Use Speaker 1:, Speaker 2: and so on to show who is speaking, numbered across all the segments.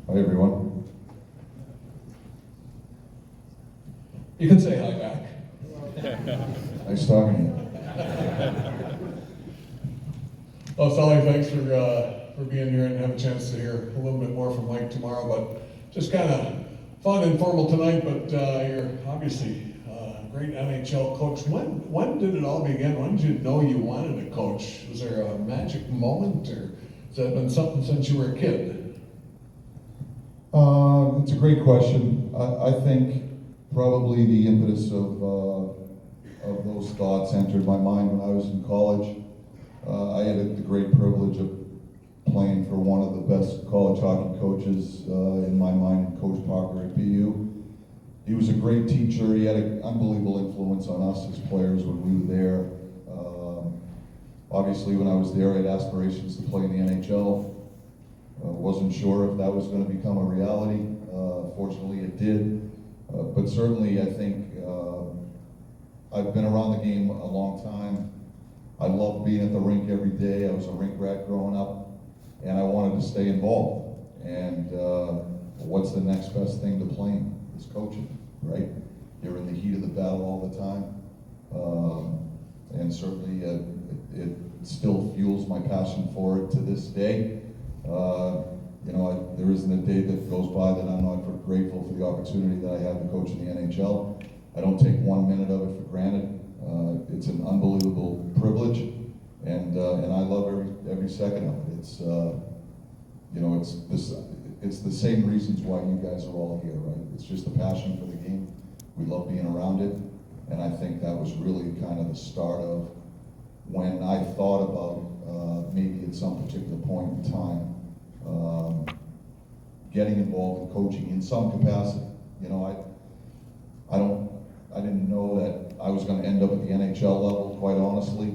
Speaker 1: Hi, everyone.
Speaker 2: You can say hi back.
Speaker 1: Nice talking to you.
Speaker 2: Well, Sally, thanks for being here and have a chance to hear a little bit more from Mike tomorrow. But just kind of fun, informal tonight. But you're obviously a great NHL coach. When did it all begin? When did you know you wanted to coach? Was there a magic moment, or has that been something since you were a kid?
Speaker 1: It's a great question. I think probably the impetus of those thoughts entered my mind when I was in college. I had the great privilege of playing for one of the best college hockey coaches in my mind, Coach Parker at BU. He was a great teacher. He had an unbelievable influence on us as players when we were there. Obviously, when I was there, I had aspirations to play in the NHL. Wasn't sure if that was going to become a reality. Fortunately, it did. But certainly, I think I've been around the game a long time. I loved being at the rink every day. I was a rink rat growing up, and I wanted to stay involved. And what's the next best thing to playing? Is coaching, right? You're in the heat of the battle all the time. And certainly, it still fuels my passion for it to this day. There isn't a day that goes by that I'm not grateful for the opportunity that I have to coach in the NHL. I don't take 1 minute of it for granted. It's an unbelievable privilege, and I love every second of it. It's the same reasons why you guys are all here, right? It's just the passion for the game. We love being around it, and I think that was really kind of the start of when I thought about maybe at some particular point in time getting involved in coaching in some capacity. I didn't know that I was going to end up at the NHL level, quite honestly.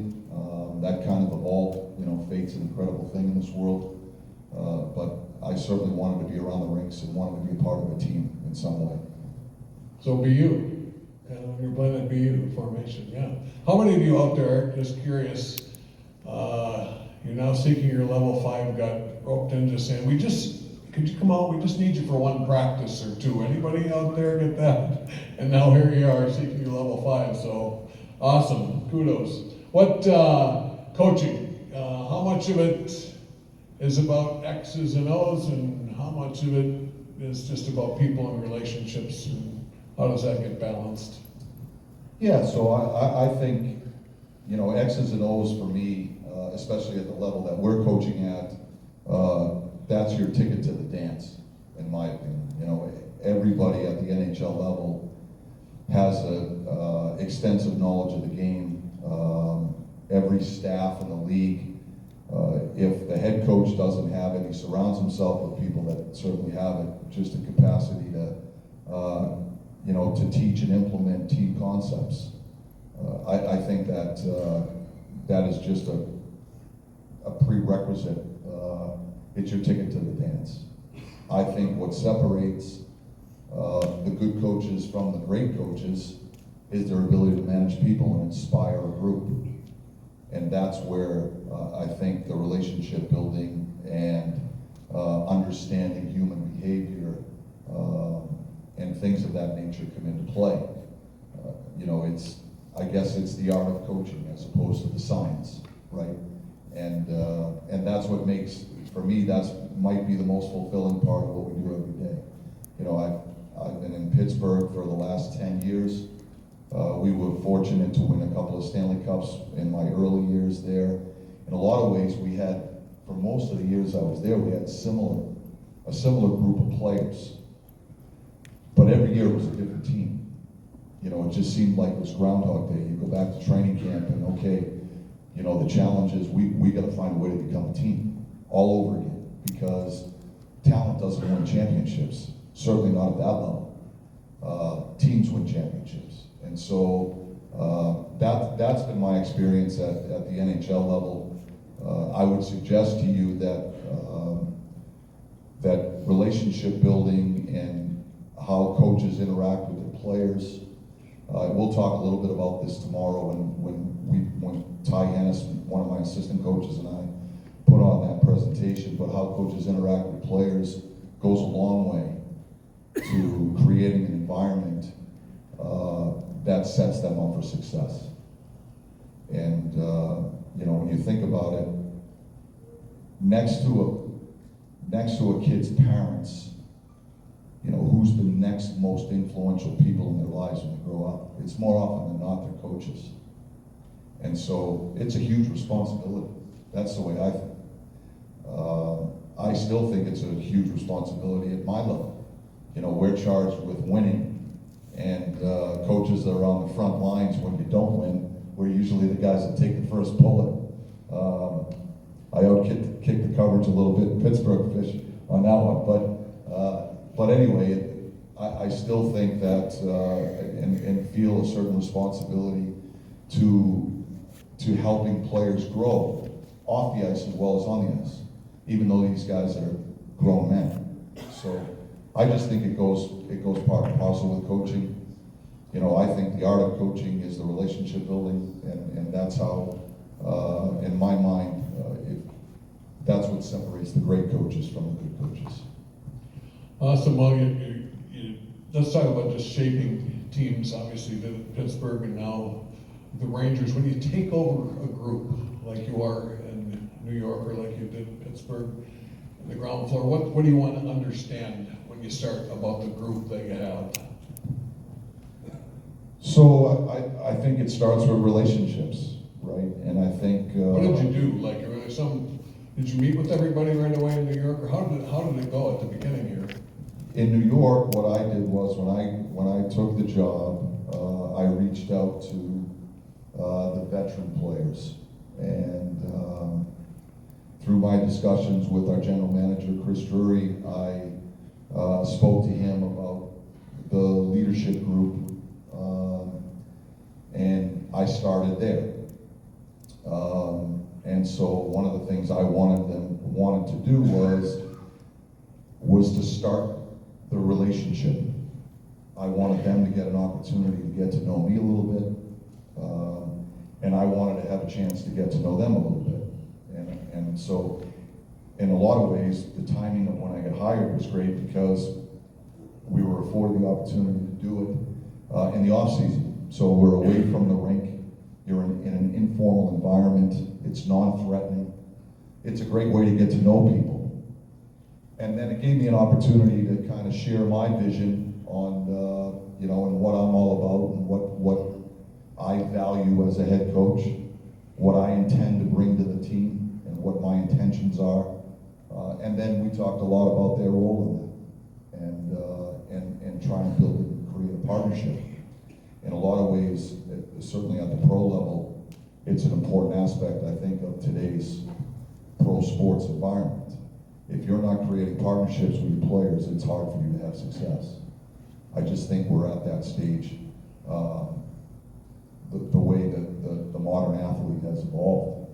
Speaker 1: That kind of evolved. Fate's an incredible thing in this world. But I certainly wanted to be around the rinks and wanted to be a part of a team in some way.
Speaker 2: So BU, you're playing at BU formation, yeah. How many of you out there, just curious, you're now seeking your level 5, got roped into saying, could you come out, we just need you for one practice or two. Anybody out there get that? And now here you are seeking your level 5, so awesome, kudos. What, coaching, how much of it is about X's and O's, and how much of it is just about people and relationships, and how does that get balanced?
Speaker 1: Yeah, so I think, X's and O's for me, especially at the level that we're coaching at, that's your ticket to the dance, in my opinion. Everybody at the NHL level has a extensive knowledge of the game. Every staff in the league, if the head coach doesn't have it, he surrounds himself with people that certainly have it, just a capacity to teach and implement team concepts. I think that is just a prerequisite. It's your ticket to the dance. I think what separates the good coaches from the great coaches is their ability to manage people and inspire a group. And that's where I think the relationship building and understanding human behavior and things of that nature come into play. I guess it's the art of coaching as opposed to the science, right? And that's what makes, for me, might be the most fulfilling part of what we do every day. I've been in Pittsburgh for the last 10 years. We were fortunate to win a couple of Stanley Cups in my early years there. In a lot of ways, we had, for most of the years I was there, we had a similar group of players. But every year it was a different team. It just seemed like it was Groundhog Day. You go back to training camp and the challenge is we got to find a way to become a team all over again, because talent doesn't win championships, certainly not at that level. Teams win championships. And so that's been my experience at the NHL level. I would suggest to you that that relationship building and how coaches interact with their players. We'll talk a little bit about this tomorrow when Ty Hennis, one of my assistant coaches, and I put on that presentation, but how coaches interact with players goes a long way to creating an environment that sets them up for success. And you know, when you think about it, next to a kid's parents, you know, who's the next most influential people in their lives when they grow up? It's more often than not their coaches. And so it's a huge responsibility. That's the way I think. I still think it's a huge responsibility at my level. You know, we're charged with winning, and coaches that are on the front lines when you don't win, we're usually the guys that take the first bullet. I out-kicked the coverage a little bit in Pittsburgh Fish on that one, but anyway, I still think that and feel a certain responsibility to helping players grow off the ice as well as on the ice, even though these guys are grown men. So I just think it goes part and parcel with coaching. You know, I think the art of coaching is the relationship building, and that's how, in my mind, that's what separates the great coaches from the good coaches.
Speaker 2: Awesome. Well, let's talk about just shaping teams. Obviously, the Pittsburgh and now the Rangers. When you take over a group like you are in New York or like you did in Pittsburgh, the ground floor, what do you want to understand when you start about the group that you have?
Speaker 1: So I think it starts with relationships, right? And I think
Speaker 2: What did you do? Like, did you meet with everybody right away in New York, or how did it go at the beginning here?
Speaker 1: in New York, what I did was when I took the job, I reached out to the veteran players, and through my discussions with our general manager Chris Drury, I spoke to him about the leadership group, and I started there. And so one of the things I wanted to do was to start the relationship. I wanted them to get an opportunity to get to know me a little bit, and I wanted to have a chance to get to know them a little bit. And so, in a lot of ways, the timing of when I got hired was great because we were afforded the opportunity to do it in the off season. So we're away from the rink. You're in an informal environment. It's non-threatening. It's a great way to get to know people. And then it gave me an opportunity to kind of share my vision on, and what I'm all about and what I value as a head coach, what I intend to bring to the team, and what my intentions are. And then we talked a lot about their role in that, and trying to build and create a partnership. In a lot of ways, certainly at the pro level, it's an important aspect, I think, of today's pro sports environment. If you're not creating partnerships with your players, it's hard for you to have success. I just think we're at that stage, the way that the modern athlete has evolved.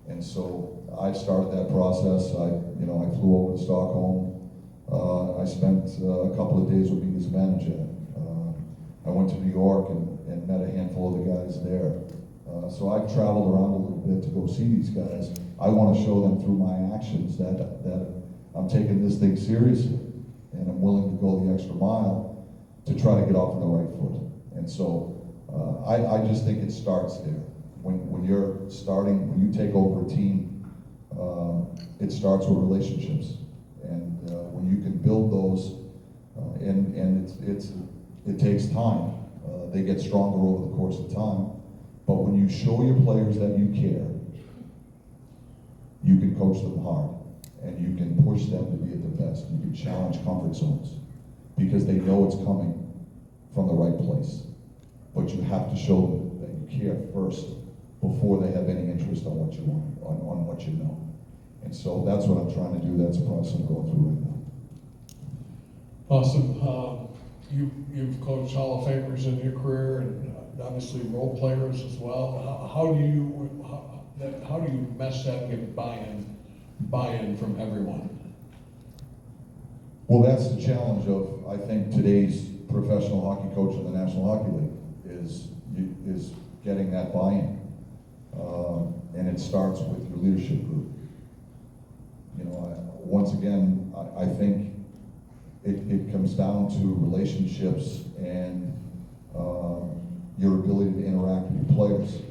Speaker 1: And so I started that process. I flew over to Stockholm. I spent a couple of days with Vegas manager. I went to New York and met a handful of the guys there. So I've traveled around a little bit to go see these guys. I want to show them through my actions that I'm taking this thing seriously, and I'm willing to go the extra mile to try to get off on the right foot. And so I just think it starts there. When you're starting, when you take over a team, it starts with relationships, and when you can build those, and it takes time. They get stronger over the course of time. But when you show your players that you care, you can coach them hard, and you can push them to be at their best. You can challenge comfort zones because they know it's coming from the right place. But you have to show them that you care first before they have any interest on what you want, on what you know. And so that's what I'm trying to do. That's a process I'm going through right now.
Speaker 2: Awesome. You've coached Hall of Famers in your career, and obviously role players as well. How do you mesh that and get buy-in from everyone?
Speaker 1: Well, that's the challenge of, I think, today's professional hockey coach in the National Hockey League is getting that buy-in, and it starts with your leadership group. Once again, I think it comes down to relationships and your ability to interact with your players.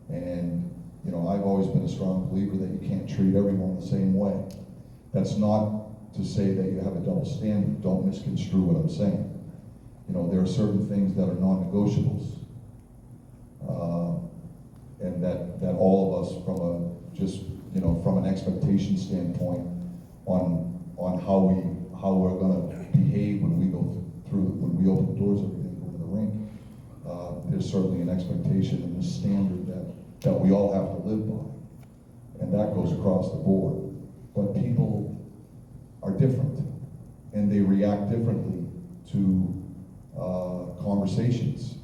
Speaker 1: And, you know, I've always been a strong believer that you can't treat everyone the same way. That's not to say that you have a double standard. Don't misconstrue what I'm saying. You know, there are certain things that are non-negotiables. And that all of us, from an expectation standpoint on how we're gonna behave when we go when we open the doors every day, go to the rink. There's certainly an expectation and a standard that we all have to live by. And that goes across the board. But people are different, and they react differently to conversations.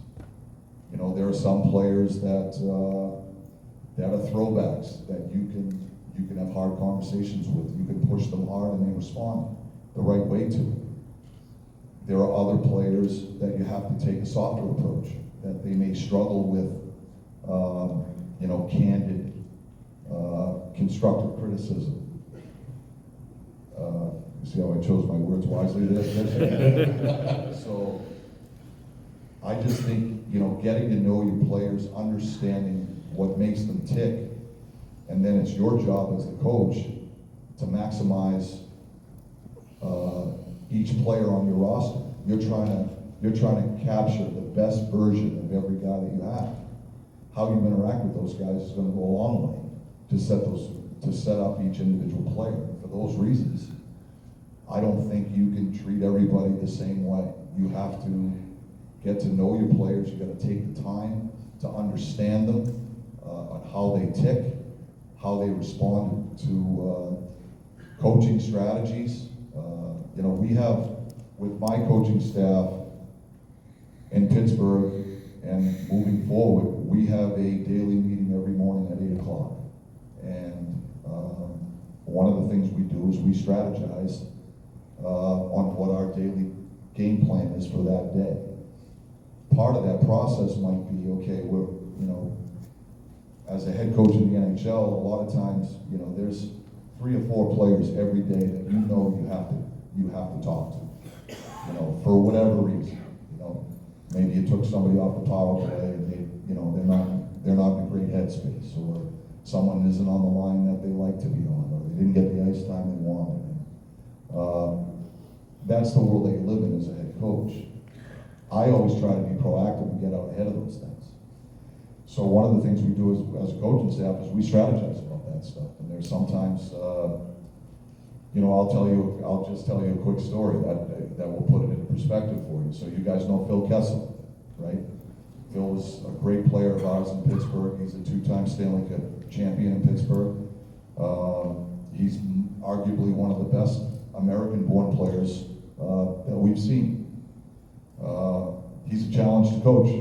Speaker 1: You know, there are some players that are throwbacks that you can have hard conversations with. You can push them hard and they respond the right way to it. There are other players that you have to take a softer approach, that they may struggle with, candid, constructive criticism. See how I chose my words wisely there? So, I just think, getting to know your players, understanding what makes them tick, and then it's your job as the coach to maximize each player on your roster. You're trying to capture the best version of every guy that you have. How you interact with those guys is going to go a long way to set up each individual player. For those reasons, I don't think you can treat everybody the same way. You have to get to know your players. You got to take the time to understand them, on how they tick, how they respond to coaching strategies. We have, with my coaching staff in Pittsburgh and moving forward, we have a daily meeting every morning at 8 o'clock. And one of the things we do is we strategize on what our daily game plan is for that day. Part of that process might be, okay, as a head coach in the NHL, a lot of times, there's 3 or 4 players every day that you have to talk to, for whatever reason. Maybe you took somebody off the power play and they're not in a great headspace, or someone isn't on the line that they like to be on, or they didn't get the ice time they wanted. That's the world that you live in as a head coach. I always try to be proactive and get out ahead of those things. So one of the things we do as a coaching staff is we strategize about that stuff. And there's sometimes, I'll just tell you a quick story that will put it into perspective for you. So you guys know Phil Kessel, right? Phil was a great player of ours in Pittsburgh. He's a 2-time Stanley Cup champion in Pittsburgh. He's arguably one of the best American-born players that we've seen. He's a challenge to coach.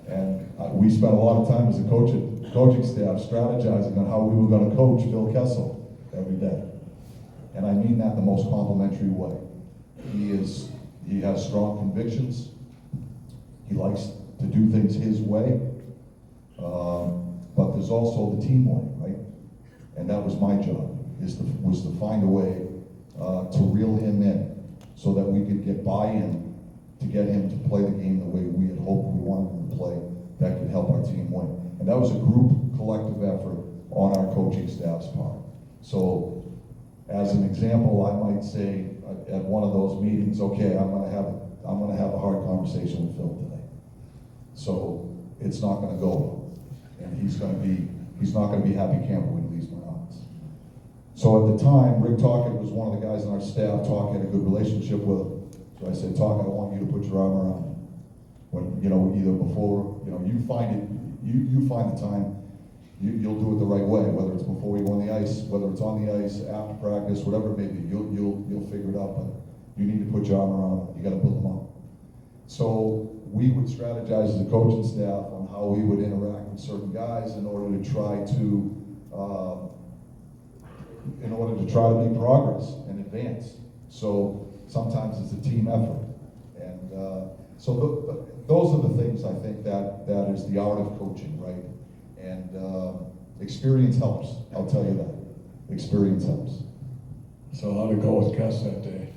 Speaker 1: And we spent a lot of time as a coaching staff strategizing on how we were going to coach Phil Kessel every day. And I mean that in the most complimentary way. He has strong convictions. He likes to do things his way. But there's also the team way, right? And that was my job, was to find a way to reel him in so that we could get buy-in to get him to play the game the way we had hoped we wanted him to play that could help our team win. And that was a group collective effort on our coaching staff's part. So as an example, I might say at one of those meetings, okay, I'm gonna have a hard conversation with Phil today. So it's not gonna go well. And he's not gonna be happy camper when he leaves my office. So at the time, Rick Tocchet was one of the guys on our staff. Tocchet had a good relationship with him. So I said, Tocchet, I want you to put your arm around him. When, either before, you find the time, you'll do it the right way, whether it's before we go on the ice, whether it's on the ice, after practice, whatever it may be, you'll figure it out, but you need to put your arm around him. You gotta build him up. So we would strategize as a coaching staff on how we would interact with certain guys in order to try to make progress and advance. So sometimes it's a team effort. And so those are the things I think that is the art of coaching, right? And experience helps, I'll tell you that. Experience helps.
Speaker 2: So how'd it go with Cass that day?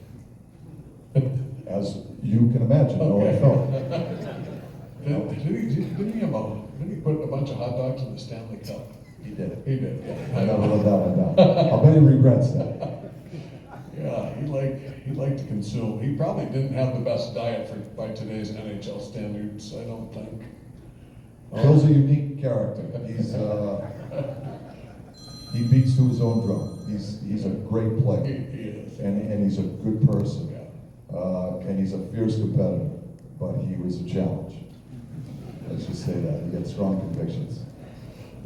Speaker 1: As you can imagine, how I felt.
Speaker 2: Didn't he put a bunch of hot dogs in the Stanley Cup?
Speaker 1: He did.
Speaker 2: He did, yeah.
Speaker 1: I never let that one down. I'll bet he regrets that.
Speaker 2: Yeah, he liked to consume. He probably didn't have the best diet by today's NHL standards, I don't think.
Speaker 1: Phil's a unique character. He beats to his own drum. He's a great
Speaker 2: He
Speaker 1: player,
Speaker 2: is.
Speaker 1: and he's a good person,
Speaker 2: Yeah.
Speaker 1: and he's a fierce competitor. But he was a challenge. Let's just say that he had strong convictions.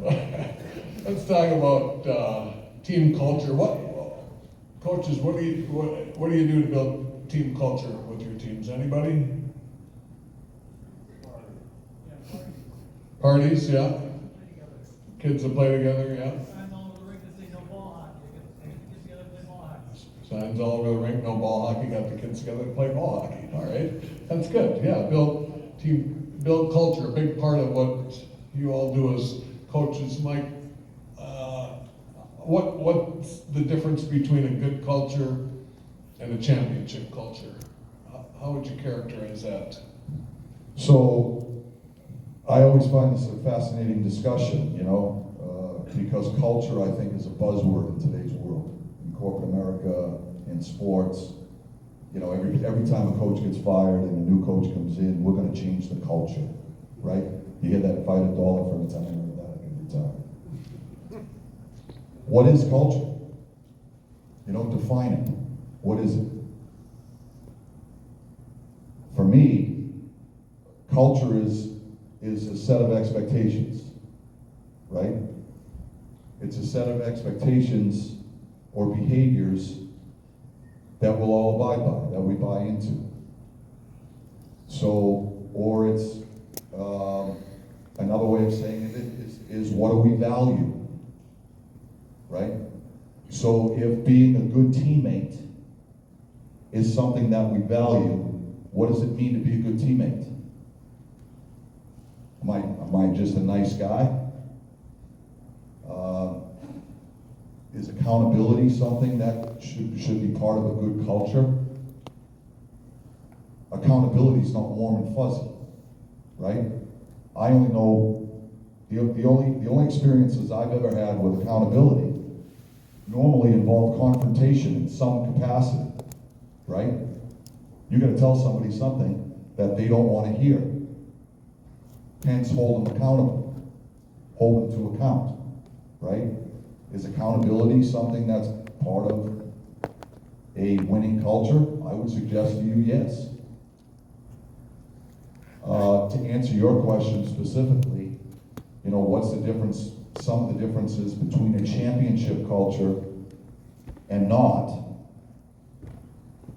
Speaker 2: Let's talk about team culture. Coaches, what do you do to build team culture with your teams? Anybody? Parties, yeah. Kids that play together, yeah.
Speaker 3: Signs all over the rink that say no ball hockey. Get the kids together to play ball hockey.
Speaker 2: Signs all over the rink, no ball hockey. Got the kids together to play ball hockey. All right, that's good. Yeah, build culture. A big part of what you all do as coaches. Mike, what's the difference between a good culture and a championship culture? How would you characterize that?
Speaker 1: So, I always find this a fascinating discussion, because culture, I think, is a buzzword in today's world, in corporate America, in sports. Every time a coach gets fired and a new coach comes in, we're going to change the culture, right? You hear that fight $1 for every time I heard that every time. What is culture? Define it. What is it? For me, culture is a set of expectations, right? It's a set of expectations or behaviors that we'll all abide by, that we buy into. So, or it's another way of saying it is what do we value, right? So if being a good teammate is something that we value, what does it mean to be a good teammate? Am I just a nice guy? Is accountability something that should be part of a good culture? Accountability is not warm and fuzzy, right? I only know the only experiences I've ever had with accountability normally involve confrontation in some capacity, right? You got to tell somebody something that they don't want to hear. Hence, hold them accountable, hold them to account, right? Is accountability something that's part of a winning culture? I would suggest to you, yes. To answer your question specifically, what's the difference, some of the differences between a championship culture and not?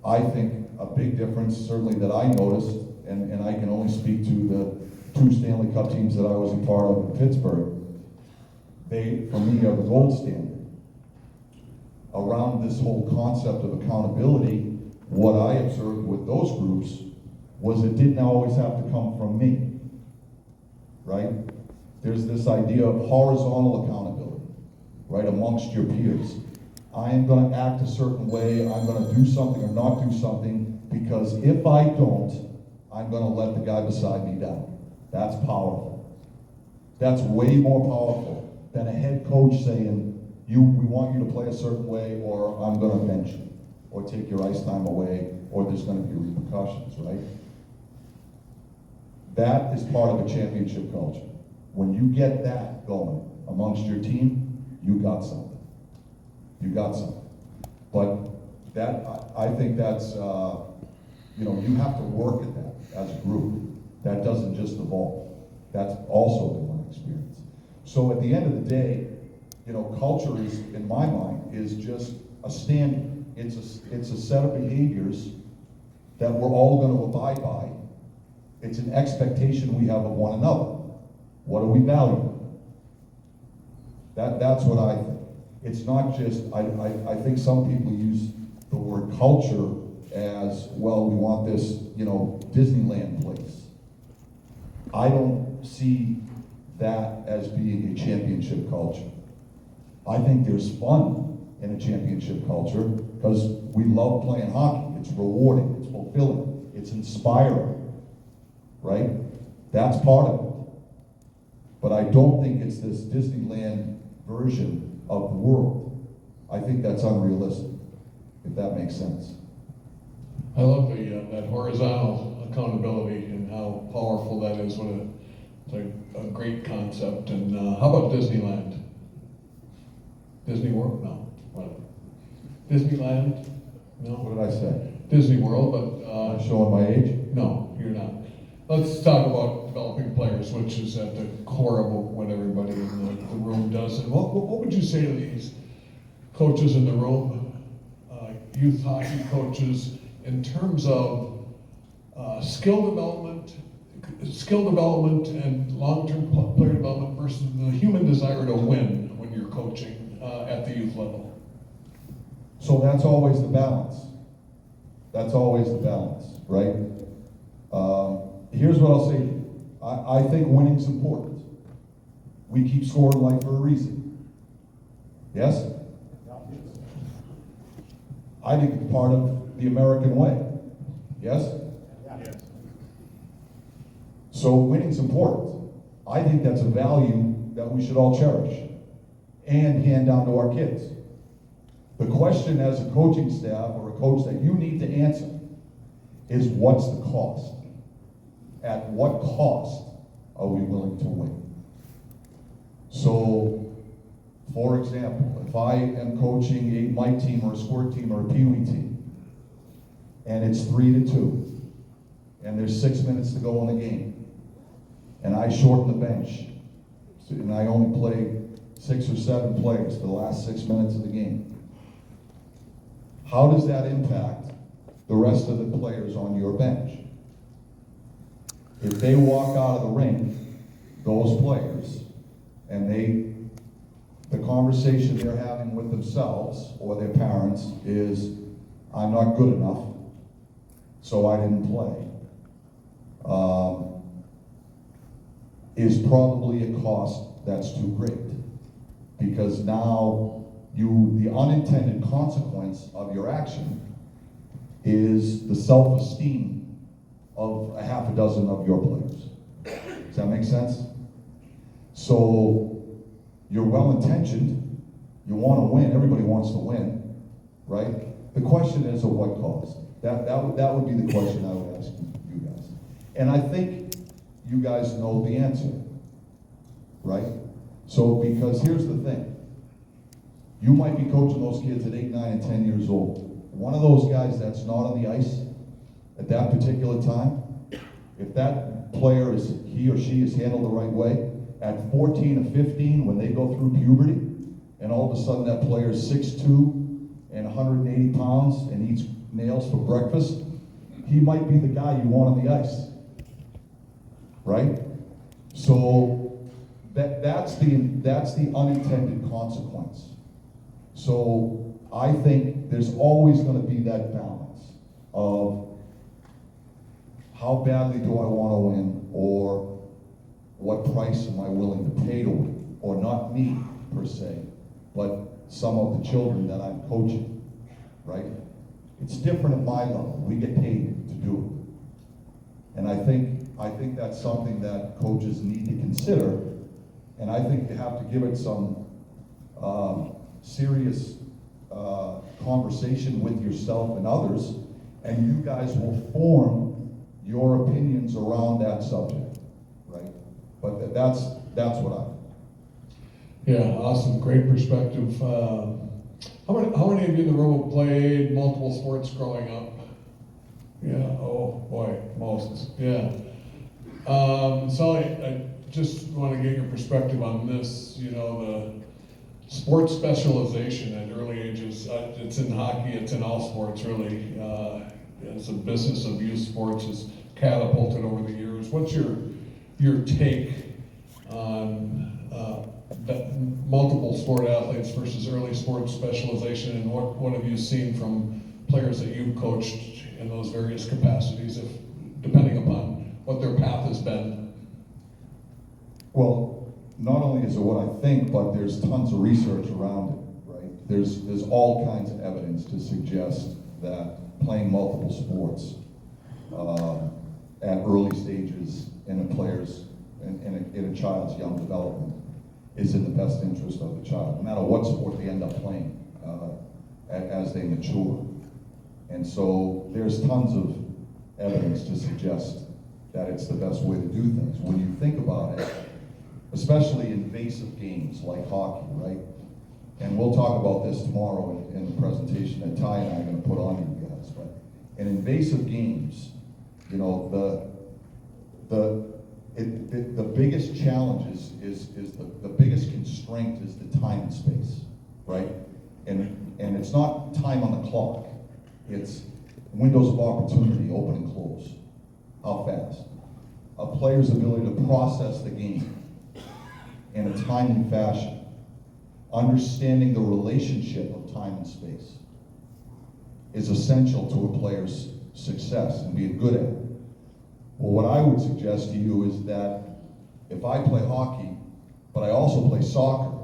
Speaker 1: I think a big difference, certainly that I noticed, and I can only speak to the 2 Stanley Cup teams that I was a part of in Pittsburgh, they, for me, are the gold standard. Around this whole concept of accountability, what I observed with those groups was it didn't always have to come from me, right? There's this idea of horizontal accountability, right, amongst your peers. I am going to act a certain way, I'm going to do something or not do something, because if I don't, I'm going to let the guy beside me down. That's powerful. That's way more powerful than a head coach saying, we want you to play a certain way, or I'm going to bench you, or take your ice time away, or there's going to be repercussions, right? That is part of a championship culture. When you get that going amongst your team, you got something. You got something. But I think that's, you have to work at that as a group. That doesn't just evolve. That's also been my experience. So at the end of the day, culture is, in my mind, is just a standard. It's a set of behaviors that we're all going to abide by. It's an expectation we have of one another. What do we value? That's what I think. It's not just, I think some people use the word culture as, well, we want this, Disneyland place. I don't see that as being a championship culture. I think there's fun in a championship culture because we love playing hockey. It's rewarding, it's fulfilling, it's inspiring, right? That's part of it. But I don't think it's this Disneyland version of the world. I think that's unrealistic, if that makes sense.
Speaker 2: I love that horizontal accountability and how powerful that is. It's a great concept. And how about Disneyland? Disney World? No. What? Disneyland? No.
Speaker 1: What did I say?
Speaker 2: Disney World, but
Speaker 1: Am I showing my age?
Speaker 2: no, you're not. Let's talk about developing players, which is at the core of what everybody in the room does. And what would you say to these coaches in the room, youth hockey coaches, in terms of skill development and long-term player development versus the human desire to win when you're coaching at the youth level?
Speaker 1: So that's always the balance. That's always the balance, right? Here's what I'll say to you. I think winning's important. We keep scoring like for a reason. Yes? I think it's part of the American way. Yes?
Speaker 4: Yes.
Speaker 1: So winning's important. I think that's a value that we should all cherish and hand down to our kids. The question as a coaching staff or a coach that you need to answer is what's the cost? At what cost are we willing to win? So, for example, if I am coaching a mite team or a squirt team or a peewee team, and it's 3-2, and there's 6 minutes to go in the game, and I shorten the bench, and I only play 6 or 7 players for the last 6 minutes of the game, how does that impact the rest of the players on your bench? If they walk out of the rink, those players, and the conversation they're having with themselves or their parents is, I'm not good enough, so I didn't play, is probably a cost that's too great. Because now the unintended consequence of your action is the self-esteem of a half a dozen of your players. Does that make sense? So you're well-intentioned, you want to win, everybody wants to win, right? The question is at what cost? That would be the question I would ask you guys. And I think you guys know the answer, right? So, because here's the thing. You might be coaching those kids at 8, 9, and 10 years old. One of those guys that's not on the ice at that particular time, if that player he or she is handled the right way, at 14 or 15, when they go through puberty, and all of a sudden that player is 6'2" and 180 pounds and eats nails for breakfast, he might be the guy you want on the ice, right? So that's the unintended consequence. So I think there's always going to be that balance of how badly do I want to win, or what price am I willing to pay to win, or not me per se, but some of the children that I'm coaching, right? It's different at my level. We get paid to do it. And I think that's something that coaches need to consider, and I think you have to give it some serious conversation with yourself and others, and you guys will form your opinions around that subject, right? But that's what I think.
Speaker 2: Yeah, awesome, great perspective. How many of you in the room have played multiple sports growing up? Yeah, oh boy, most, yeah. So I just want to get your perspective on this. You know, the sports specialization at early ages, it's in hockey, it's in all sports really. As a business of youth sports has catapulted over the years. What's your take on multiple sport athletes versus early sports specialization, and what have you seen from players that you've coached in those various capacities, depending upon what their path has been?
Speaker 1: Well, not only is it what I think, but there's tons of research around it, right? there's all kinds of evidence to suggest that playing multiple sports at early stages in a child's young development is in the best interest of the child, no matter what sport they end up playing as they mature. And so there's tons of evidence to suggest that it's the best way to do things. When you think about it, especially invasive games like hockey, right? And we'll talk about this tomorrow in the presentation that Ty and I are going to put on you guys. But in invasive games, you know, the biggest challenge is the biggest constraint is the time and space, right? And it's not time on the clock. It's windows of opportunity, open and close. How fast? A player's ability to process the game in a timely fashion. Understanding the relationship of time and space is essential to a player's success and being good at it. Well, what I would suggest to you is that if I play hockey, but I also play soccer,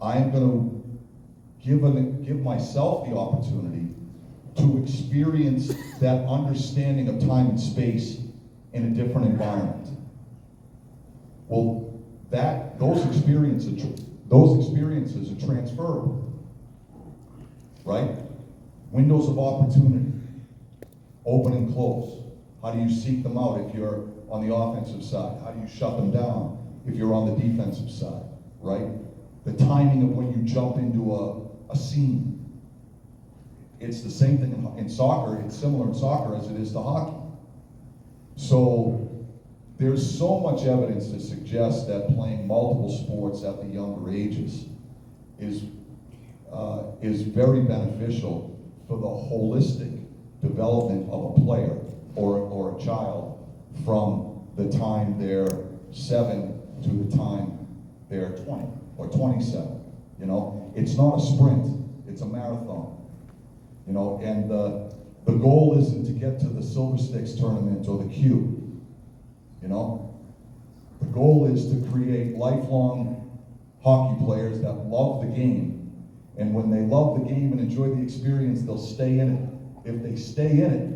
Speaker 1: I'm going to give myself the opportunity to experience that understanding of time and space in a different environment. Well, those experiences are transferable, right? Windows of opportunity, open and close. How do you seek them out if you're on the offensive side? How do you shut them down if you're on the defensive side, right? The timing of when you jump into a scene. It's the same thing in soccer. It's similar in soccer as it is to hockey. So there's so much evidence to suggest that playing multiple sports at the younger ages is very beneficial for the holistic development of a player or a child from the time they're 7 to the time they're 20 or 27. You know, it's not a sprint; it's a marathon. You know, and the goal isn't to get to the Silver Sticks tournament or the Q. You know, the goal is to create lifelong hockey players that love the game, and when they love the game and enjoy the experience, they'll stay in it. If they stay in it,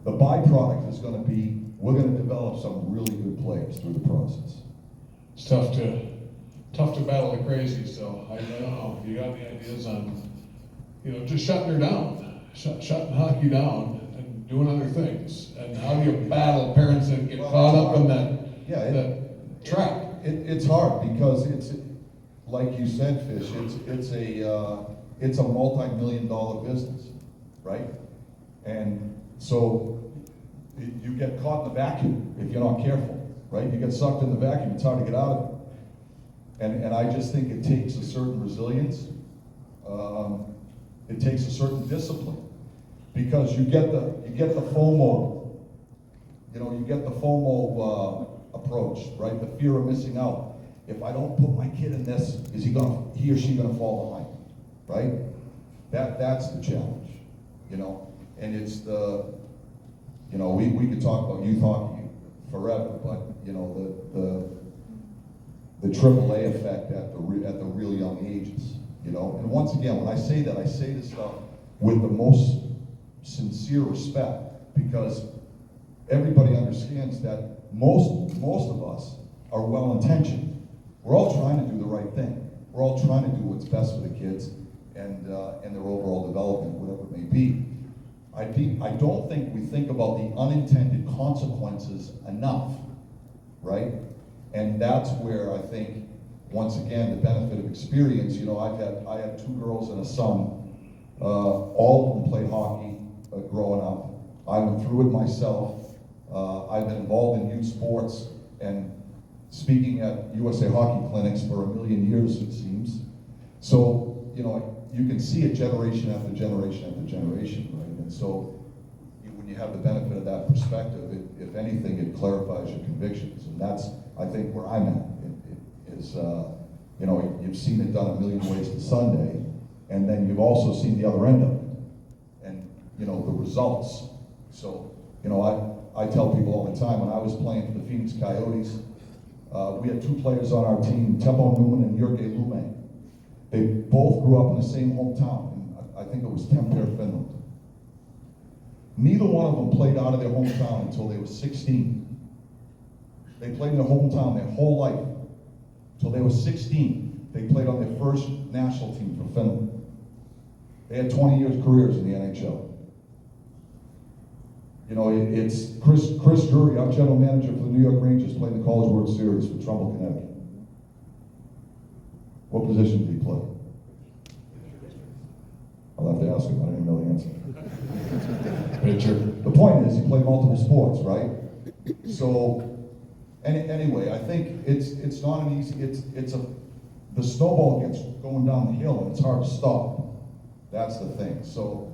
Speaker 1: the byproduct is going to be we're going to develop some really good players through the process.
Speaker 2: It's tough to battle the crazies, though. I don't know if you got any ideas on, you know, just shutting her down, shutting hockey down, and doing other things. And how do you battle parents that get caught up in that trap?
Speaker 1: It's hard because it's like you said, Fish. It's a multi-million-dollar business, right? And so you get caught in the vacuum if you're not careful, right? You get sucked in the vacuum. It's hard to get out of it. And I just think it takes a certain resilience. It takes a certain discipline because you get the FOMO. You know, you get the FOMO approach, right? The fear of missing out. If I don't put my kid in this, is he or she gonna fall behind, right? That's the challenge, you know. And it's you know, we could talk about youth hockey forever, but you know the AAA effect at the real young ages, you know. And once again, when I say that, I say this stuff with the most sincere respect because everybody understands that most of us are well-intentioned. We're all trying to do the right thing. We're all trying to do what's best for the kids and their overall development, whatever it may be. I don't think we think about the unintended consequences enough, right? And that's where I think, once again, the benefit of experience. You know, I had 2 girls and a son. All of them played hockey growing up. I went through it myself. I've been involved in youth sports and speaking at USA Hockey Clinics for 1 million years, it seems. So, you know, you can see it generation after generation after generation, right? And so when you have the benefit of that perspective, if anything, it clarifies your convictions. And that's, I think, where I'm at. You know, you've seen it done 1 million ways to Sunday, and then you've also seen the other end of it, and, you know, the results. So, you know, I tell people all the time, when I was playing for the Phoenix Coyotes, We had two players on our team, Tebow Newman and Jurge Lume. They both grew up in the same hometown, and I think it was Tampere, Finland. Neither one of them played out of their hometown until they were 16. They played in their hometown their whole life. Until they were 16, they played on their first national team for Finland. They had 20 years careers in the NHL. You know, it's Chris Drury, our general manager for the New York Rangers, played in the College World Series for Trumbull, Connecticut. What position did he play? I'll have to ask him, I don't even know the answer.
Speaker 2: Pitcher.
Speaker 1: The point is, he played multiple sports, right? So, anyway, I think it's not an easy, the snowball gets going down the hill and it's hard to stop. That's the thing. So,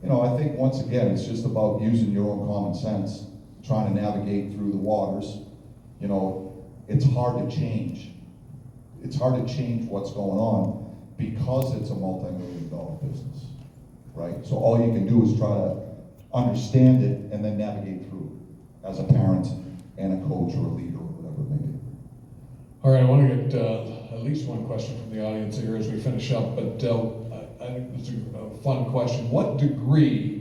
Speaker 1: you know, I think once again, it's just about using your own common sense, trying to navigate through the waters. You know, it's hard to change. It's hard to change what's going on because it's a multi-million-dollar business, right? So all you can do is try to understand it and then navigate through it as a parent and a coach or a leader or whatever it may be.
Speaker 2: All right, I want to get at least one question from the audience here as we finish up, but I think it's a fun question. What degree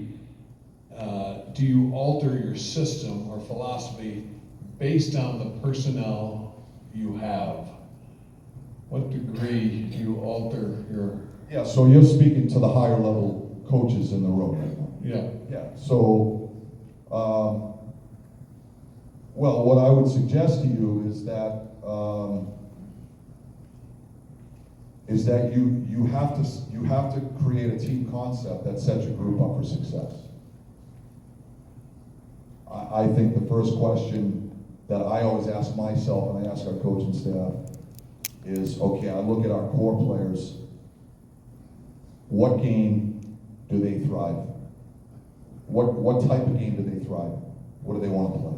Speaker 2: do you alter your system or philosophy based on the personnel you have? What degree do you alter your...
Speaker 1: Yeah, so you're speaking to the higher level coaches in the room right now.
Speaker 2: Yeah.
Speaker 1: Yeah, so, well, what I would suggest to you is that you have to create a team concept that sets your group up for success. I think the first question that I always ask myself and I ask our coaching staff is, okay, I look at our core players, what game do they thrive? What type of game do they thrive? What do they want to play,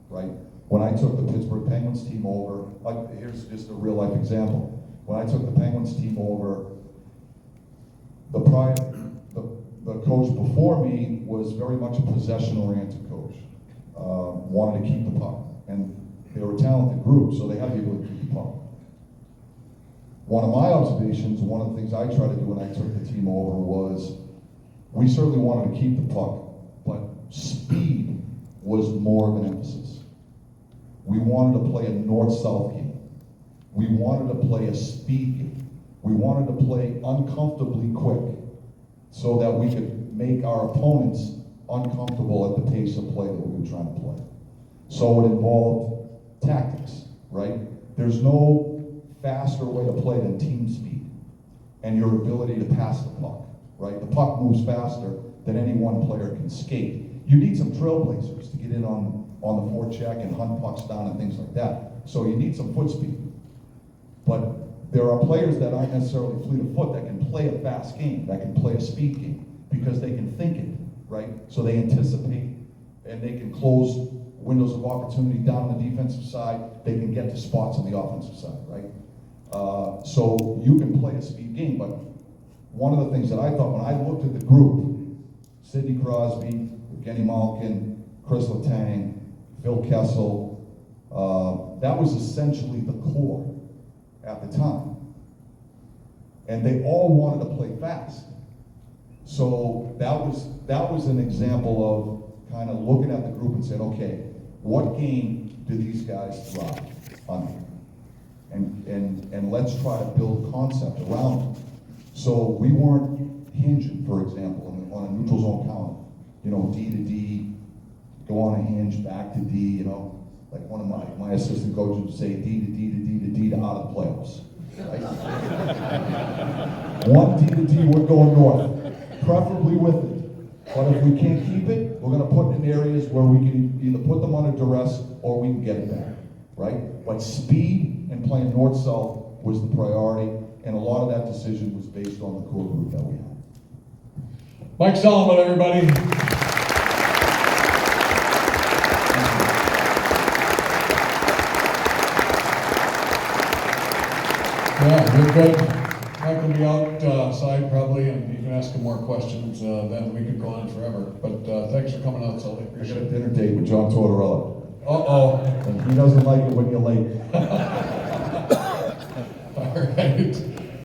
Speaker 1: right? When I took the Pittsburgh Penguins team over, here's just a real life example. When I took the Penguins team over, the coach before me was very much a possession-oriented coach. Wanted to keep the puck, and they were a talented group, so they had the ability to keep the puck. One of my observations, one of the things I tried to do when I took the team over was, we certainly wanted to keep the puck, but speed was more of an emphasis. We wanted to play a north-south game. We wanted to play a speed game. We wanted to play uncomfortably quick so that we could make our opponents uncomfortable at the pace of play that we were trying to play. So it involved tactics, right? There's no faster way to play than team speed and your ability to pass the puck, right? The puck moves faster than any one player can skate. You need some trailblazers to get in on the forecheck and hunt pucks down and things like that. So you need some foot speed. But there are players that aren't necessarily fleet of foot that can play a fast game, that can play a speed game, because they can think it, right? So they anticipate and they can close windows of opportunity down on the defensive side. They can get to spots on the offensive side, right? So you can play a speed game, but one of the things that I thought when I looked at the group, Sidney Crosby, Evgeny Malkin, Chris Letang, Phil Kessel, that was essentially the core at the time. And they all wanted to play fast. So that was an example of kind of looking at the group and saying, okay, what game do these guys thrive under? And let's try to build concept around it. So we weren't hinging, for example, on a neutral zone counter. You know, D to D, go on a hinge, back to D, you know. Like one of my assistant coaches would say, D to D to D to D to out of the playoffs. Right? One D to D, we're going north, preferably with it. But if we can't keep it, we're going to put it in areas where we can either put them under duress or we can get it back, right? But speed and playing north-south was the priority, and a lot of that decision was based on the core group that we had.
Speaker 2: Mike Solomon, everybody. Yeah, you're good. Mike will be outside probably, and you can ask him more questions. Then we could go on forever. But thanks for coming out, Sully.
Speaker 1: I got
Speaker 2: Appreciate
Speaker 1: a
Speaker 2: it.
Speaker 1: dinner date with John Tortorella.
Speaker 2: Uh-oh.
Speaker 1: And he doesn't like it when you're late.
Speaker 2: All right.